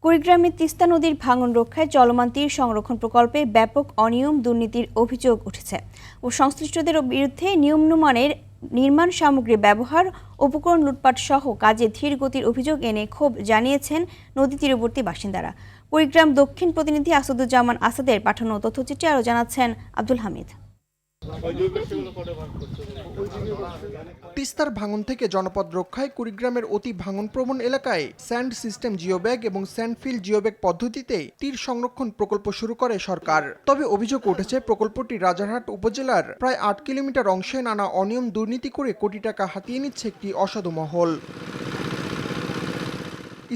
কুড়িগ্রামে তিস্তা নদীর ভাঙন রক্ষায় চলমান তীর সংরক্ষণ প্রকল্পে ব্যাপক অনিয়ম দুর্নীতির অভিযোগ উঠেছে ও সংশ্লিষ্টদের বিরুদ্ধে নিম্নমানের নির্মাণ সামগ্রী ব্যবহার, উপকরণ লুটপাট সহ কাজে ধীর গতির অভিযোগ এনে ক্ষোভ জানিয়েছেন নদী তীরবর্তী বাসিন্দারা। কুড়িগ্রাম দক্ষিণ প্রতিনিধি আসাদুজ্জামান আসাদের পাঠানো তথ্যচিত্রে আরও জানাচ্ছেন আব্দুল হামিদ। তিস্তার ভাঙন থেকে জনপদ রক্ষায় কুড়িগ্রামের অতি ভাঙনপ্রবণ এলাকায় স্যান্ড সিস্টেম জিওব্যাগ এবং স্যান্ডফিল জিওব্যাগ পদ্ধতিতে তীর সংরক্ষণ প্রকল্প শুরু করে সরকার। তবে অভিযোগ উঠেছে প্রকল্পটি রাজারহাট উপজেলার প্রায় ৮ কিলোমিটার অংশে নানা অনিয়ম দুর্নীতি করে কোটি টাকা হাতিয়ে নিচ্ছে একটি অসাধু মহল।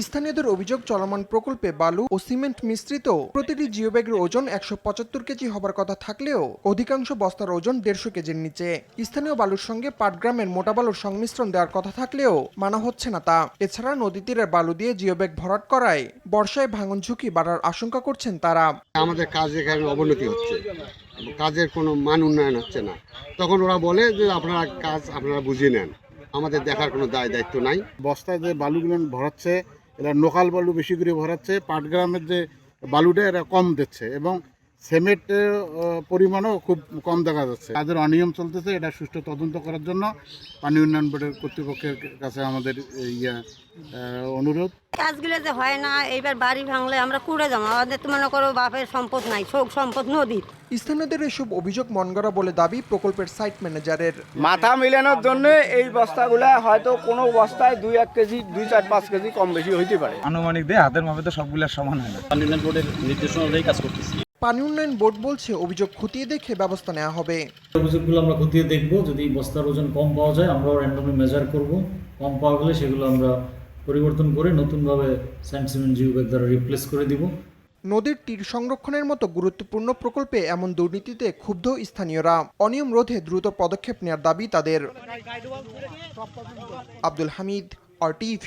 স্থানীয়দের অভিযোগ, চলমান প্রকল্পে বালু ও সিমেন্ট মিশ্রিত প্রতিটি জিওব্যাগের ওজন ১৭৫ কেজি হবার কথা থাকলেও অধিকাংশ বস্তার ওজন ১৫০ কেজির নিচে। স্থানীয় বালুর সঙ্গে পাটগ্রামের মোটা বালুর সংমিশ্রণ দেওয়ার কথা থাকলেও মানা হচ্ছে না তা। এছাড়া নদী তীরের বালু দিয়ে জিওব্যাগ ভরাট করায় বর্ষায় ভাঙন ঝুঁকি বাড়ার আশঙ্কা করছেন তারা। আমাদের কাজের অবনতি হচ্ছে, কাজের কোনো মান উন্নয়ন হচ্ছে না। তখন ওরা বলে যে আপনারা কাজ আপনারা বুঝিয়ে নেন, আমাদের দেখার কোনো দায়িত্ব নাই। বস্তায় যে বালুগুলো ভরাচ্ছে এরা লোকাল বালু বেশি করে ভরাচ্ছে, পাটগ্রামের যে বালুটা এরা কম দিচ্ছে এবং সিমেন্টের পরিমাণও খুব কম দেখা যাচ্ছে। তাদের অনিয়ম চলতেছে, এটা সুষ্ঠু তদন্ত করার জন্য পানি উন্নয়ন বোর্ডের কর্তৃপক্ষের কাছে আমাদের অনুরোধ। কাজগুলো যে হয় না, এইবার বাড়ি ভাঙলে আমরা কুড়ে যাবো, আমাদের তো মনে করো বাপের সম্পদ নাই, শোক সম্পদ নদীর। স্থানীয়দের এসব অভিযোগ মন গড়া বলে দাবি প্রকল্পের সাইট ম্যানেজারের। মাথা মিলানোর জন্য এই বস্তাগুলা হয়তো কোনো বস্তায় ২-১ কেজি ২-৪-৫ কেজি কম বেশি হইতে পারে। আনুমানিক দিয়ে হাতের মাপে তো সবগুলো সমান হয় না। পানি উন্নয়ন বোর্ডের নির্দেশনা অনুযায়ী কাজ করতেছি। পানি উন্নয়ন বোর্ড বলছে অভিযোগ খতিয়ে দেখে ব্যবস্থা নেওয়া হবে। অভিযোগগুলো আমরা খতিয়ে দেখব, যদি বস্তার ওজন কম পাওয়া যায় আমরা র্যান্ডমলি মেজার করব, কম পাওয়া গেলে সেগুলো আমরা পরিবর্তন করে নতুনভাবে স্যান্ড সিমেন্ট জিওব্যাগ দ্বারা রিপ্লেস করে দিব। নদীর তীর সংরক্ষণের মতো গুরুত্বপূর্ণ প্রকল্পে এমন দুর্নীতিতে ক্ষুব্ধ স্থানীয়রা। অনিয়ম রোধে দ্রুত পদক্ষেপ নেওয়ার দাবি তাদের। আব্দুল হামিদ, RTV।